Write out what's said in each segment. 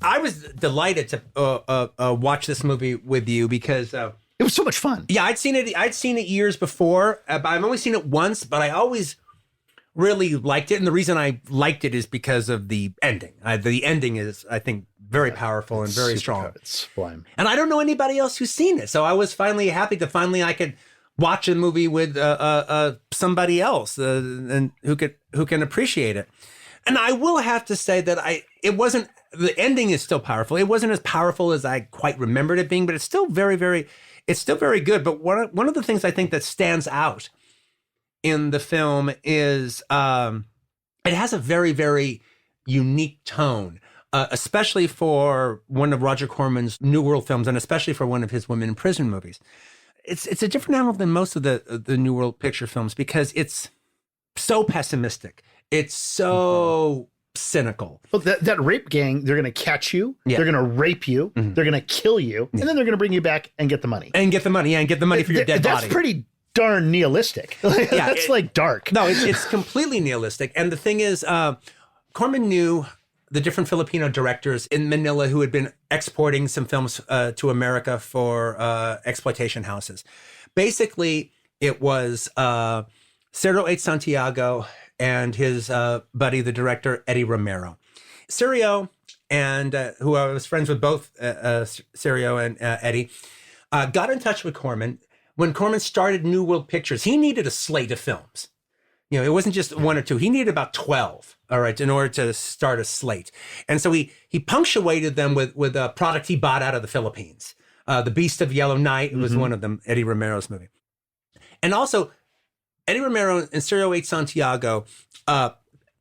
I was delighted to watch this movie with you because it was so much fun. Yeah, I'd seen it years before. But I've only seen it once, but I always really liked it. And the reason I liked it is because of the ending. The ending is, I think, very powerful and very strong. It's sublime. And I don't know anybody else who's seen it. So I was finally happy to I could watch a movie with somebody else and who can appreciate it. And I will have to say that the ending is still powerful. It wasn't as powerful as I quite remembered it being, but it's still very good. But one of the things I think that stands out in the film is it has a very, very unique tone, especially for one of Roger Corman's New World films, and especially for one of his women in prison movies. It's a different animal than most of the New World Picture films because it's so pessimistic. It's so cynical. Well, that rape gang, they're going to catch you. Yeah. They're going to rape you. Mm-hmm. They're going to kill you. And then they're going to bring you back and get the money. And get the money for your dead body. That's pretty darn nihilistic. That's like dark. No, it's completely nihilistic. And the thing is, Corman knew the different Filipino directors in Manila who had been exporting some films to America for exploitation houses. Basically, it was Ciro H. Santiago and his buddy, the director, Eddie Romero. Ciro, and who I was friends with both Ciro and Eddie, got in touch with Corman. When Corman started New World Pictures, he needed a slate of films. You know, it wasn't just one or two. He needed about 12, all right, in order to start a slate. And so he punctuated them with a product he bought out of the Philippines. The Beast of Yellow Night was one of them, Eddie Romero's movie. And also, Eddie Romero and Ciro H. Santiago,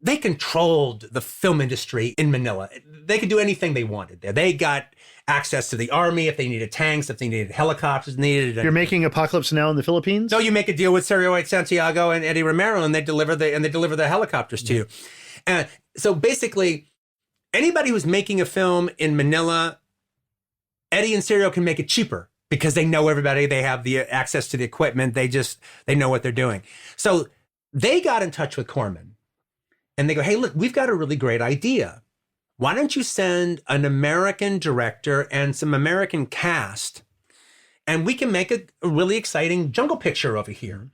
they controlled the film industry in Manila. They could do anything they wanted there. They got access to the army if they needed tanks, if they needed helicopters, You're making Apocalypse Now in the Philippines? So you make a deal with Ciro H. Santiago and Eddie Romero, and they deliver the helicopters to you. And so basically, anybody who's making a film in Manila, Eddie and Ciro can make it cheaper because they know everybody. They have the access to the equipment. They know what they're doing. So they got in touch with Corman, and they go, "Hey, look, we've got a really great idea. Why don't you send an American director and some American cast, and we can make a really exciting jungle picture over here.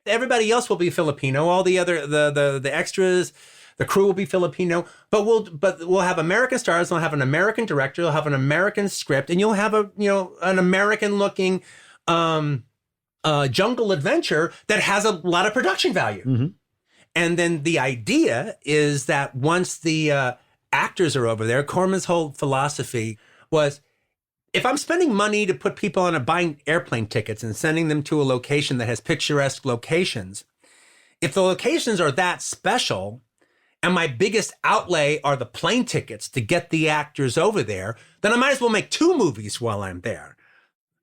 Everybody else will be Filipino. All the other the extras, the crew will be Filipino. But we'll have American stars. We'll have an American director. We'll have an American script, and you'll have an American looking jungle adventure that has a lot of production value. Mm-hmm. And then the idea is that once the actors are over there, Corman's whole philosophy was, if I'm spending money to put people on buying airplane tickets and sending them to a location that has picturesque locations, if the locations are that special and my biggest outlay are the plane tickets to get the actors over there, then I might as well make 2 movies while I'm there.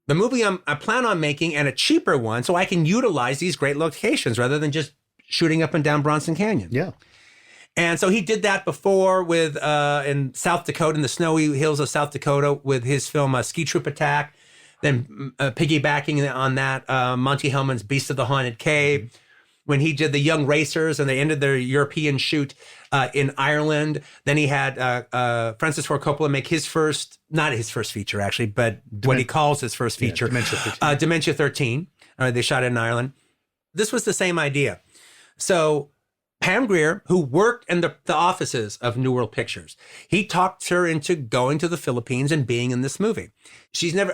The movie I plan on making and a cheaper one so I can utilize these great locations rather than just shooting up and down Bronson Canyon. Yeah. And so he did that before with in South Dakota, in the snowy hills of South Dakota, with his film Ski Troop Attack. Then piggybacking on that, Monty Hellman's Beast of the Haunted Cave. Mm-hmm. When he did The Young Racers and they ended their European shoot in Ireland. Then he had Francis Ford Coppola make not his first feature actually, but what he calls his first feature. Dementia 13. They shot it in Ireland. This was the same idea. So Pam Grier, who worked in the offices of New World Pictures, he talked her into going to the Philippines and being in this movie. She's in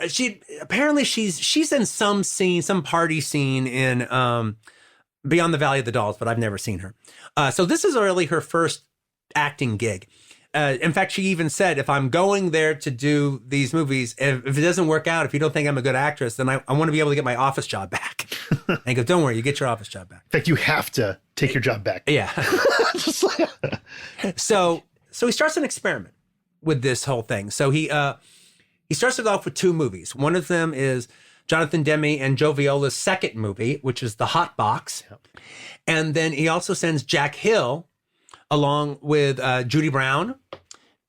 some party scene in Beyond the Valley of the Dolls, but I've never seen her. So this is really her first acting gig. In fact, she even said, if I'm going there to do these movies, if it doesn't work out, if you don't think I'm a good actress, then I want to be able to get my office job back. And he goes, don't worry, you get your office job back. In fact, you have to take your job back. Yeah. So he starts an experiment with this whole thing. So he starts it off with 2 movies. One of them is Jonathan Demme and Joe Viola's second movie, which is The Hot Box. Yep. And then he also sends Jack Hill along with Judy Brown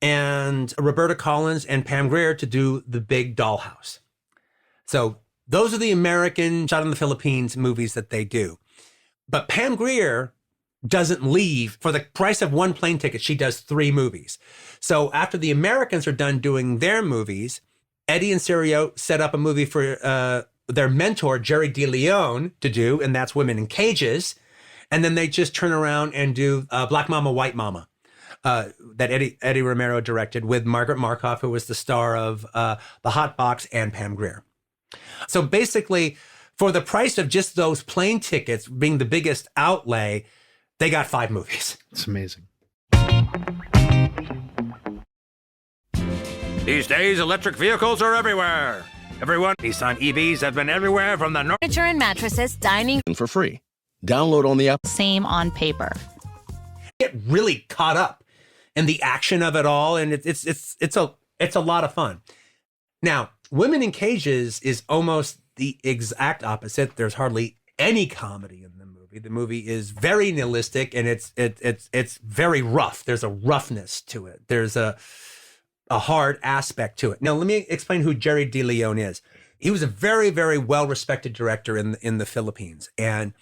and Roberta Collins and Pam Grier to do The Big Dollhouse. So those are the American shot in the Philippines movies that they do. But Pam Grier doesn't leave. For the price of one plane ticket, she does 3 movies. So after the Americans are done doing their movies, Eddie and Cirio set up a movie for their mentor, Jerry DeLeon, to do, and that's Women in Cages. And then they just turn around and do Black Mama, White Mama, that Eddie Romero directed with Margaret Markov, who was the star of The Hot Box and Pam Grier. So basically, for the price of just those plane tickets being the biggest outlay, they got 5 movies. It's amazing. These days, electric vehicles are everywhere. Everyone, Nissan EVs have been everywhere from the north. Furniture and mattresses, dining. For free. Download on the app. Same on paper. Get really caught up in the action of it all, and it's a lot of fun. Now, Women in Cages is almost the exact opposite. There's hardly any comedy in the movie. The movie is very nihilistic, and it's very rough. There's a roughness to it. There's a hard aspect to it. Now, let me explain who Jerry DeLeon is. He was a very, very well-respected director in the Philippines, and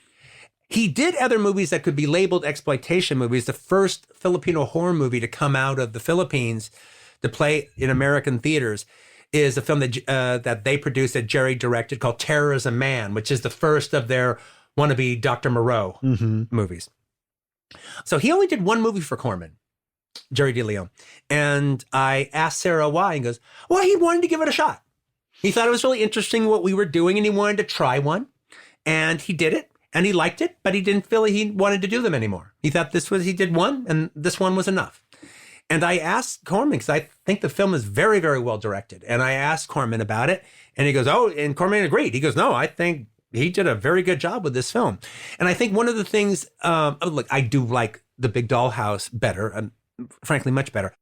he did other movies that could be labeled exploitation movies. The first Filipino horror movie to come out of the Philippines to play in American theaters is a film that they produced that Jerry directed called Terror as a Man, which is the first of their wannabe Dr. Moreau movies. So he only did one movie for Corman, Jerry DeLeon. And I asked Sarah why, and goes, well, he wanted to give it a shot. He thought it was really interesting what we were doing, and he wanted to try one. And he did it, and he liked it, but he didn't feel he wanted to do them anymore. He thought he did one, and this one was enough. And I asked Corman, because I think the film is very, very well directed. And I asked Corman about it, and he goes, oh, and Corman agreed. He goes, no, I think he did a very good job with this film. And I think one of the things, look, I do like The Big Dollhouse better, frankly, much better.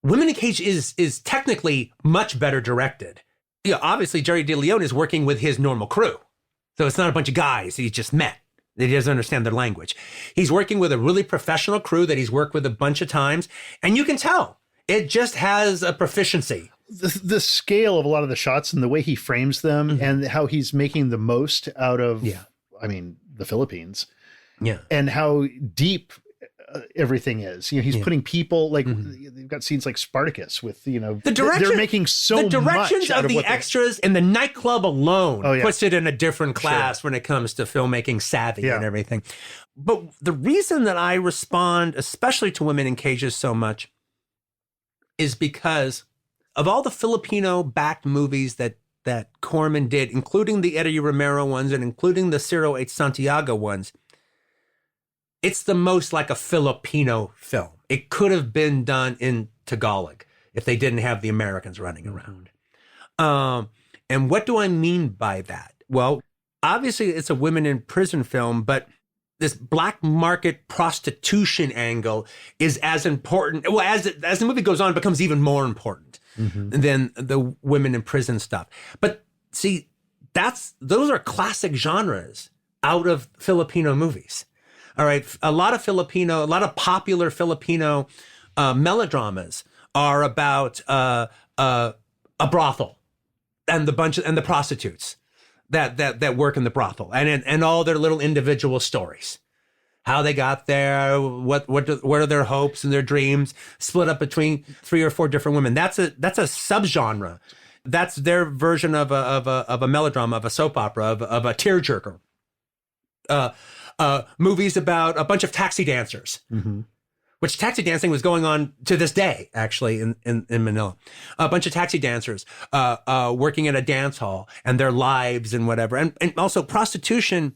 Women in Cage is technically much better directed. You know, obviously, Jerry DeLeon is working with his normal crew. So it's not a bunch of guys he just met. He doesn't understand their language. He's working with a really professional crew that he's worked with a bunch of times. And you can tell it just has a proficiency. The scale of a lot of the shots and the way he frames them and how he's making the most out of, the Philippines. Yeah. And how deep everything is. You know, he's putting people like they've got scenes like Spartacus with, you know, they're making so much. The directions out of the extras in the nightclub alone puts it in a different class when it comes to filmmaking savvy and everything. But the reason that I respond, especially to Women in Cages so much, is because of all the Filipino-backed movies that Corman did, including the Eddie Romero ones and including the Ciro H. Santiago ones, it's the most like a Filipino film. It could have been done in Tagalog if they didn't have the Americans running around. And what do I mean by that? Well, obviously it's a women in prison film, but this black market prostitution angle is as important. Well, as the movie goes on, it becomes even more important than the women in prison stuff. But see, those are classic genres out of Filipino movies. All right, a lot of popular Filipino melodramas are about a brothel and the prostitutes that work in the brothel and all their little individual stories, how they got there, what are their hopes and their dreams, split up between 3 or 4 different women. That's a subgenre. That's their version of a melodrama, of a soap opera, of a tearjerker. Movies about a bunch of taxi dancers, which taxi dancing was going on to this day, actually, in Manila. A bunch of taxi dancers working at a dance hall and their lives and whatever. And also prostitution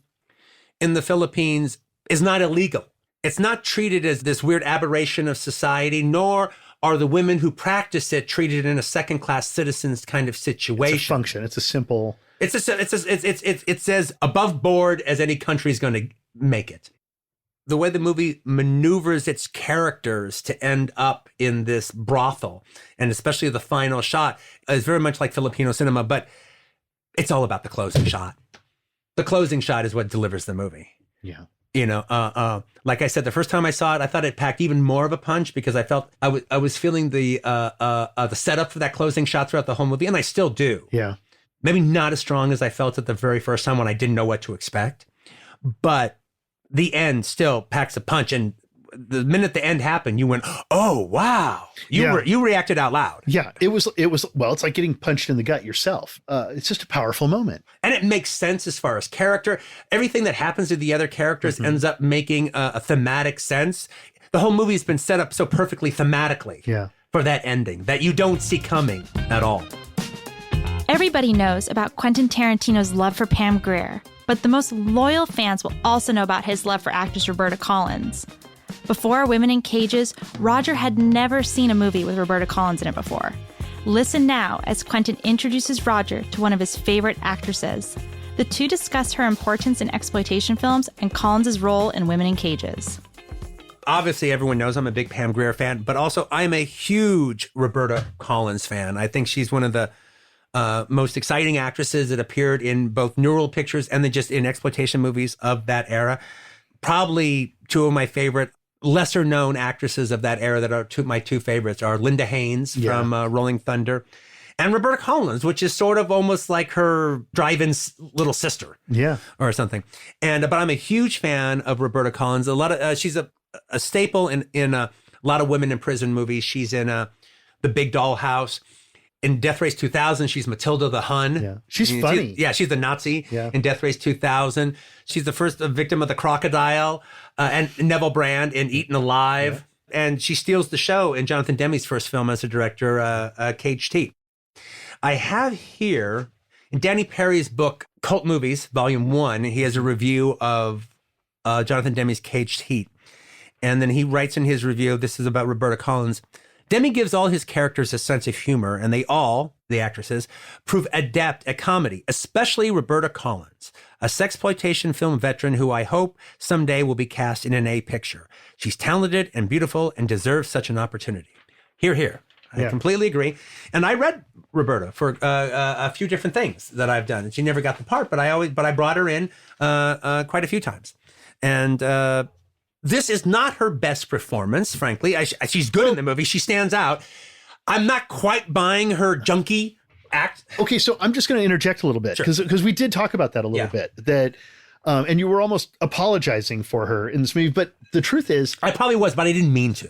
in the Philippines is not illegal. It's not treated as this weird aberration of society, nor are the women who practice it treated in a second-class citizens kind of situation. It's a function. It's a simple... It's as above board as any country is going to make it. The way the movie maneuvers its characters to end up in this brothel, and especially the final shot, is very much like Filipino cinema, but it's all about the closing shot. The closing shot is what delivers the movie. Yeah. You know, like I said, the first time I saw it, I thought it packed even more of a punch because I felt I was feeling the setup for that closing shot throughout the whole movie, and I still do. Yeah. Maybe not as strong as I felt it the very first time when I didn't know what to expect. But the end still packs a punch. And the minute the end happened, you went, "Oh wow!" You reacted out loud. Yeah, it was. Well, it's like getting punched in the gut yourself. It's just a powerful moment, and it makes sense as far as character. Everything that happens to the other characters ends up making a thematic sense. The whole movie's been set up so perfectly thematically for that ending that you don't see coming at all. Everybody knows about Quentin Tarantino's love for Pam Grier, but the most loyal fans will also know about his love for actress Roberta Collins. Before Women in Cages, Roger had never seen a movie with Roberta Collins in it before. Listen now as Quentin introduces Roger to one of his favorite actresses. The two discuss her importance in exploitation films and Collins' role in Women in Cages. Obviously, everyone knows I'm a big Pam Grier fan, but also I'm a huge Roberta Collins fan. I think she's one of the most exciting actresses that appeared in both neural pictures and then just in exploitation movies of that era. Probably two of my favorite lesser known actresses of that era that are my two favorites are Linda Haynes from Rolling Thunder and Roberta Collins, which is sort of almost like her drive-in little sister or something. But I'm a huge fan of Roberta Collins. She's a staple in a lot of women in prison movies. She's in The Big Doll House. In Death Race 2000, she's Matilda the Hun. Yeah. She's funny. She's the Nazi in Death Race 2000. She's the first victim of the crocodile and Neville Brand in Eaten Alive. Yeah. And she steals the show in Jonathan Demme's first film as a director, Caged Heat. I have here, in Danny Perry's book, Cult Movies, Volume 1, he has a review of Jonathan Demme's Caged Heat. And then he writes in his review, this is about Roberta Collins, Demme gives all his characters a sense of humor, and they all, the actresses, prove adept at comedy, especially Roberta Collins, a sexploitation film veteran who I hope someday will be cast in an A picture. She's talented and beautiful and deserves such an opportunity. Hear, hear. I completely agree. And I read Roberta for a few different things that I've done. And she never got the part, but I brought her in quite a few times. And this is not her best performance, frankly. She's good in the movie. She stands out. I'm not quite buying her junkie act. Okay, so I'm just going to interject a little bit because we did talk about that a little bit. That and you were almost apologizing for her in this movie, but the truth is, I probably was, but I didn't mean to.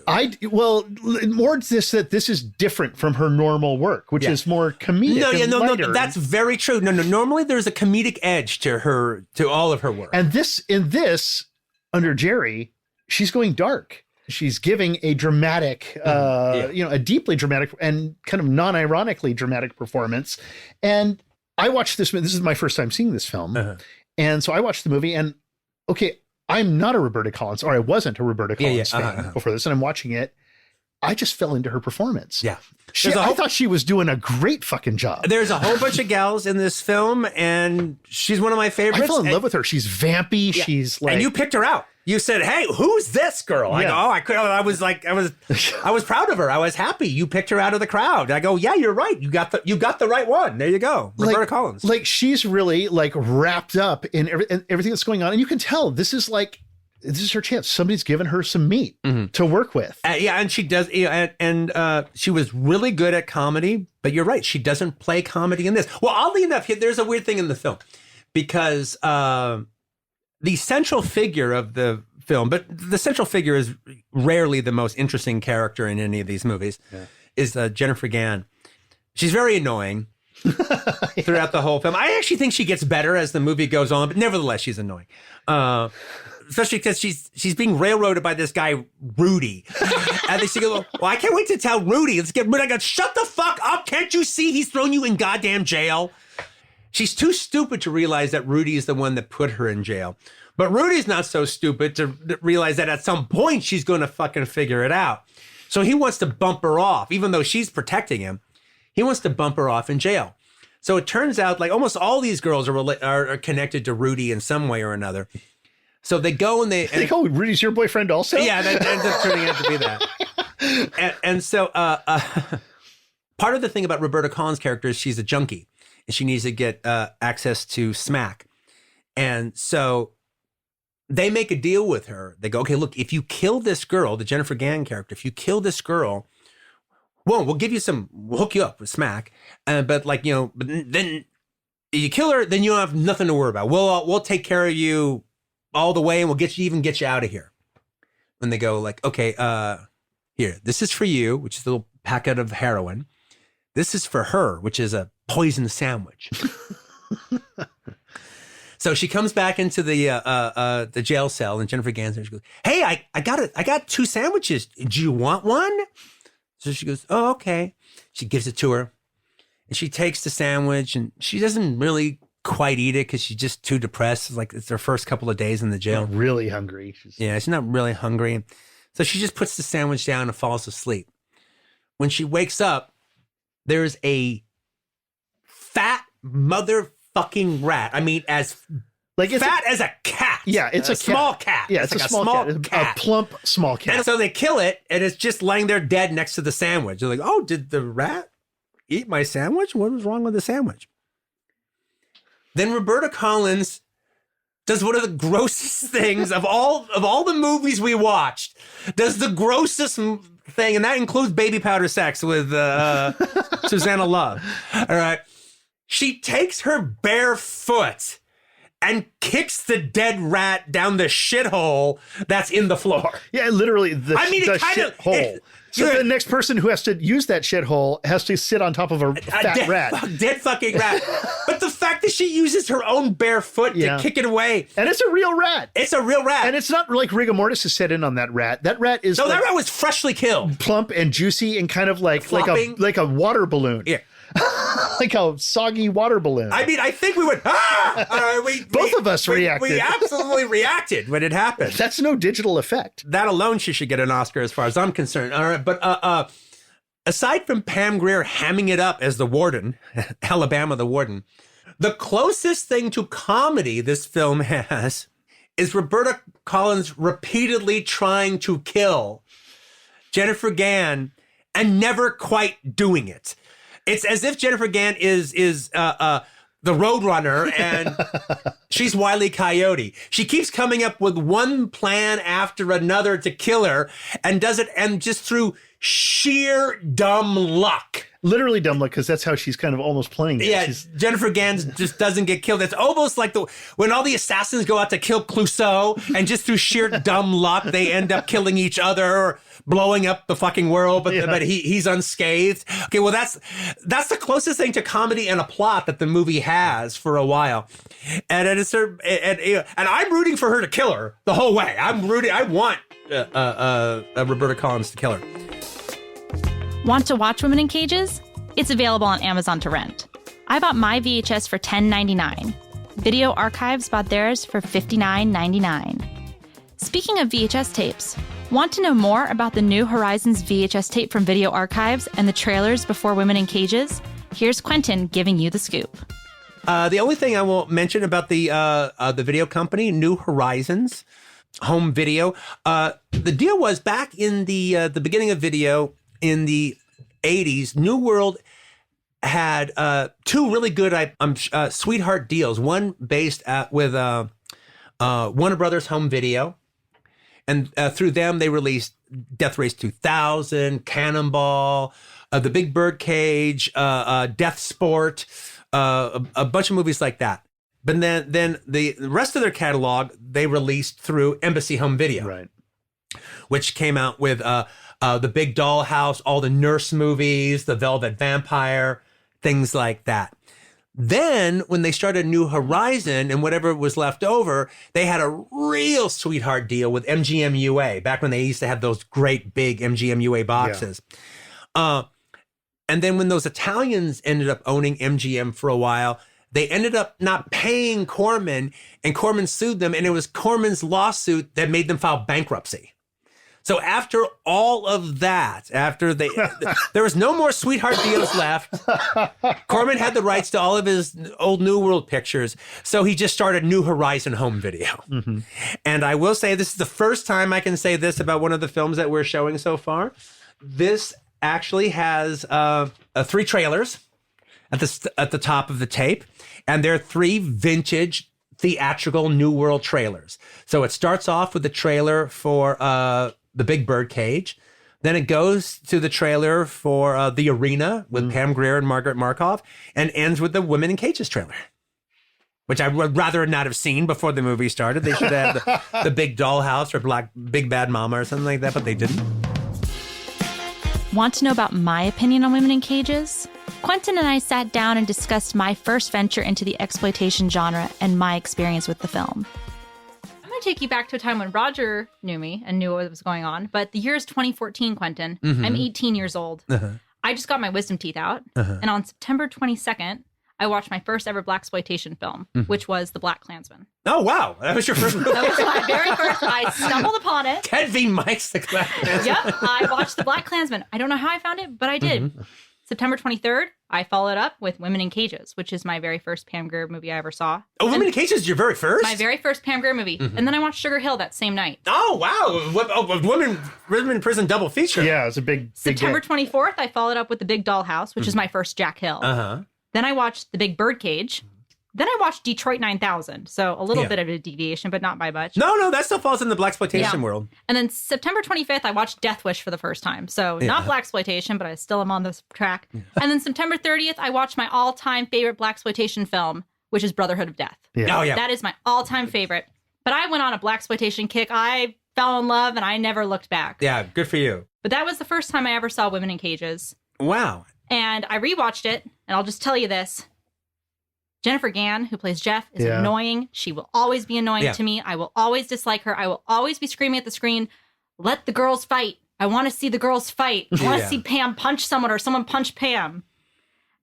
More just that this is different from her normal work, which is more comedic. No, that's very true. No, normally there's a comedic edge to all of her work. And in this under Jerry, she's going dark. She's giving a dramatic, a deeply dramatic and kind of non-ironically dramatic performance. And I watched this. This is my first time seeing this film. And so I watched the movie and, okay, I'm not a Roberta Collins, or I wasn't a Roberta Collins fan before this. And I'm watching it. I just fell into her performance. Yeah. I thought she was doing a great fucking job. There's a whole bunch of gals in this film, and she's one of my favorites. I fell in love with her. She's vampy. Yeah. She's like, and you picked her out. You said, "Hey, who's this girl?" I go, "Oh, I was proud of her. I was happy. You picked her out of the crowd." I go, "Yeah, you're right. You got the right one. There you go, Roberta Collins." Like she's really like wrapped up in everything that's going on, and you can tell this is her chance. Somebody's given her some meat to work with. And she does. And she was really good at comedy. But you're right, she doesn't play comedy in this. Well, oddly enough, there's a weird thing in the film because the central figure of the film, but the central figure is rarely the most interesting character in any of these movies, is Jennifer Gann. She's very annoying throughout the whole film. I actually think she gets better as the movie goes on, but nevertheless, she's annoying. Especially because she's being railroaded by this guy, Rudy. And they go, "Well, I can't wait to tell Rudy. Let's get rid of it." I go, "Shut the fuck up. Can't you see he's thrown you in goddamn jail?" She's too stupid to realize that Rudy is the one that put her in jail. But Rudy's not so stupid to realize that at some point she's going to fucking figure it out. So he wants to bump her off, even though she's protecting him. He wants to bump her off in jail. So it turns out like almost all these girls are connected to Rudy in some way or another. So they go and they go, "Rudy's your boyfriend also?" Yeah, that ends up turning out to be that. And so part of the thing about Roberta Collins' character is she's a junkie and she needs to get access to smack. And so they make a deal with her. They go, "Okay, look, if you kill this girl, the Jennifer Gann character, if you kill this girl, we'll hook you up with smack. But then you kill her, then you don't have nothing to worry about. We'll take care of you all the way and we'll even get you out of here. When they go like, okay, here, this is for you, which is a little packet of heroin. This is for her, which is a poison sandwich. So she comes back into the jail cell, and Jennifer Ganser, she goes, hey, I got 2 sandwiches. Do you want one? So she goes, oh, okay. She gives it to her, and she takes the sandwich, and she doesn't really quite eat it because she's just too depressed. It's like it's her first couple of days in the jail. Not really hungry. She's not really hungry. So she just puts the sandwich down and falls asleep. When she wakes up, there's a fat motherfucking rat. I mean, as fat as a cat. Yeah, it's a small cat. Yeah, it's like a small cat. A plump small cat. And so they kill it, and it's just laying there dead next to the sandwich. They're like, oh, did the rat eat my sandwich? What was wrong with the sandwich? Then Roberta Collins does one of the grossest things of all the movies we watched. Does the grossest thing, and that includes baby powder sex with Susanna Love. All right. She takes her bare foot and kicks the dead rat down the shithole that's in the floor. Yeah, literally the shithole. So the next person who has to use that shithole has to sit on top of a fat rat. Dead fucking rat. But the fact that she uses her own bare foot to kick it away. And it's a real rat. It's a real rat. And it's not like rigor mortis is set in on that rat. That rat is that rat was freshly killed. Plump and juicy and kind of like a water balloon. Yeah. Like a soggy water balloon. I mean, I think we went, Both of us reacted. We absolutely reacted when it happened. That's no digital effect. That alone, she should get an Oscar as far as I'm concerned. All right, but aside from Pam Grier hamming it up as the warden, Alabama the warden, the closest thing to comedy this film has is Roberta Collins repeatedly trying to kill Jennifer Gann and never quite doing it. It's as if Jennifer Gann is the Roadrunner and she's Wile E. Coyote. She keeps coming up with one plan after another to kill her and does it, and just through sheer dumb luck. Literally dumb luck, because that's how she's kind of almost playing it. Yeah, Jennifer Gann just doesn't get killed. It's almost like when all the assassins go out to kill Clouseau, and just through sheer dumb luck, they end up killing each other or blowing up the fucking world, but he's unscathed. Okay, well, that's the closest thing to comedy and a plot that the movie has for a while. And I'm rooting for her to kill her the whole way. I want Roberta Collins to kill her. Want to watch Women in Cages? It's available on Amazon to rent. I bought my VHS for $10.99. Video Archives bought theirs for $59.99. Speaking of VHS tapes, want to know more about the New Horizons VHS tape from Video Archives and the trailers before Women in Cages? Here's Quentin giving you the scoop. The only thing I will mention about the video company, New Horizons Home Video, the deal was back in the beginning of video in the 80s, New World had 2 really good sweetheart deals. One based with Warner Brothers Home Video. And through them, they released Death Race 2000, Cannonball, The Big Birdcage, Death Sport, a bunch of movies like that. But then the rest of their catalog, they released through Embassy Home Video. Right. Which came out with The Big Dollhouse, all the Nurse movies, The Velvet Vampire, things like that. Then when they started New Horizon and whatever was left over, they had a real sweetheart deal with MGM UA, back when they used to have those great big MGM UA boxes. Yeah. And then when those Italians ended up owning MGM for a while, they ended up not paying Corman, and Corman sued them, and it was Corman's lawsuit that made them file bankruptcy. So after all of that, there was no more sweetheart deals left. Corman had the rights to all of his old New World pictures, so he just started New Horizon Home Video. Mm-hmm. And I will say, this is the first time I can say this about one of the films that we're showing so far. This actually has 3 trailers at the top of the tape, and they're 3 vintage theatrical New World trailers. So it starts off with the trailer for The Big Birdcage. Then it goes to the trailer for The Arena with Pam Grier and Margaret Markov, and ends with the Women in Cages trailer. which I would rather not have seen before the movie started. They should have had the Big Dollhouse or Big Bad Mama or something like that, but they didn't. Want to know about my opinion on women in cages? Quentin and I sat down and discussed my first venture into the exploitation genre and my experience with the film. I'm going to take you back to a time when Roger knew me and knew what was going on, but the year is 2014, Quentin. I'm 18 years old. I just got my wisdom teeth out, and on September 22nd, I watched my first ever blaxploitation film, which was The Black Klansman. Oh, wow. That was your first movie. That was my very first. I stumbled upon it. Ted V. Mike's The Black Klansman. Yep, I watched The Black Klansman. I don't know how I found it, but I did. September 23rd, I followed up with Women in Cages, which is my very first Pam Grier movie I ever saw. Oh, Women in Cages is your very first? My very first Pam Grier movie. And then I watched Sugar Hill that same night. Oh, wow. Women in Prison double feature. Yeah, it was a big September day. 24th, I followed up with The Big Dollhouse, which is my first Jack Hill. Then I watched The Big Birdcage. Then I watched Detroit 9000. So a little bit of a deviation, but not by much. No, that still falls in the blaxploitation world. And then September 25th, I watched Death Wish for the first time. So not blaxploitation, but I still am on this track. And then September 30th, I watched my all-time favorite blaxploitation film, which is Brotherhood of Death. Oh, yeah. That is my all-time favorite. But I went on a blaxploitation kick. I fell in love and I never looked back. Yeah, good for you. But that was the first time I ever saw Women in Cages. Wow. And I rewatched it, and I'll just tell you this. Jennifer Gann, who plays Jeff, is annoying. She will always be annoying to me. I will always dislike her. I will always be screaming at the screen, let the girls fight. I want to see the girls fight. I want to see Pam punch someone or someone punch Pam.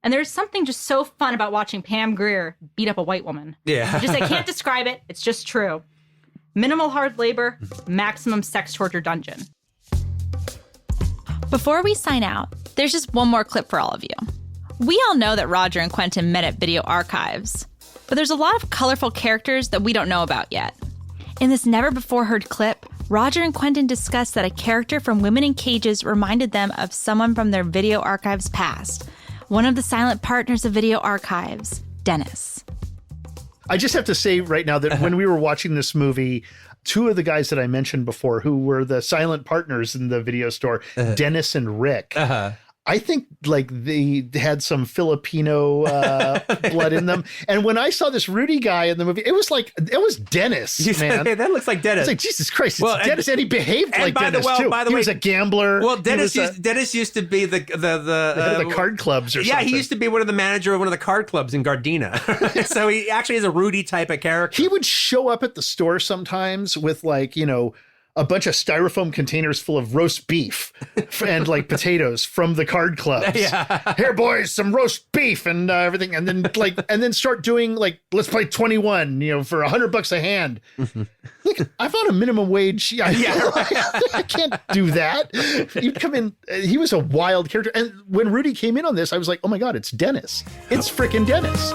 And there's something just so fun about watching Pam Grier beat up a white woman. Yeah. I can't describe it. It's just true. Minimal hard labor, maximum sex torture dungeon. Before we sign out, there's just one more clip for all of you. We all know that Roger and Quentin met at Video Archives, but there's a lot of colorful characters that we don't know about yet. In this never-before-heard clip, Roger and Quentin discussed that a character from Women in Cages reminded them of someone from their Video Archives past, one of the silent partners of Video Archives, Dennis. I just have to say right now that when we were watching this movie, two of the guys that I mentioned before who were the silent partners in the video store, Dennis and Rick, I think like they had some Filipino blood in them. And when I saw this Rudy guy in the movie, it was Dennis, man. Hey, that looks like Dennis. It's like, Jesus Christ, it's Dennis. And he behaved like Dennis, too. By the he way, was a gambler. Well, Dennis used to be the card clubs or something. Yeah, he used to be one of the manager of one of the card clubs in Gardena. So he actually is a Rudy type of character. He would show up at the store sometimes with a bunch of styrofoam containers full of roast beef and like potatoes from the card clubs. Yeah. Here, boys, some roast beef and everything. And then start doing let's play 21, for $100 a hand. Look, I found a minimum wage. I can't do that. You'd come in. He was a wild character. And when Rudy came in on this, I was like, oh my God, it's Dennis. It's frickin' Dennis.